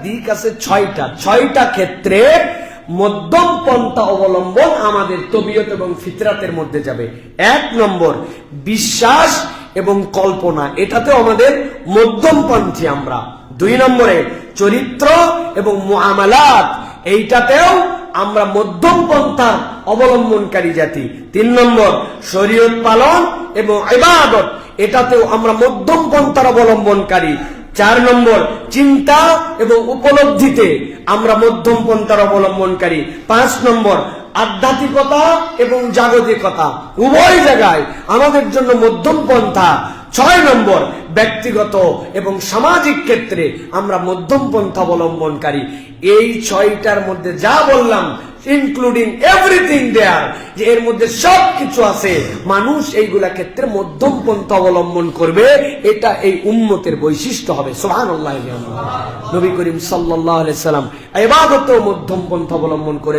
দিক আছে 6টা ক্ষেত্রে মধ্যম পন্থা অবলম্বন আমাদের তবিয়ত এবং ফিতরাতের মধ্যে যাবে। 1 নম্বর বিশ্বাস এবং কল্পনা, এটাতেও আমাদের মধ্যম পন্থী আমরা। 2 নম্বরে চরিত্র এবং মুআমালাত, এইটাতেও আমরা মধ্যম পন্থা অবলম্বনকারী জাতি। 3 নম্বর শরীয়ত পালন এবং ইবাদত, এটাতেও আমরা মধ্যম পন্থার অবলম্বনকারী। 4 নম্বর চিন্তা এবং উপলব্ধিতে আমরা মধ্যম পন্থার অবলম্বনকারী। 5 নম্বর আধ্যাত্মিকতা এবং জাগতিকতা, উভয় জায়গায় আমাদের জন্য মধ্যম পন্থা। 6 নম্বর ব্যক্তিগত এবং সামাজিক ক্ষেত্রে আমরা মধ্যম পন্থা অবলম্বনকারী। এই 6টার মধ্যে যা বললাম, ইনক্লুডিং এভরিথিং দেয়ার, যে এর মধ্যে সবকিছু আছে, মানুষ এইগুলা ক্ষেত্রে মধ্যম পন্থা অবলম্বন করবে, এটা এই উম্মতের বৈশিষ্ট্য হবে। সুবহানাল্লাহ। নবী করিম সাল্লাল্লাহু আলাইহি সাল্লাম ইবাদতেও মধ্যম পন্থা অবলম্বন করে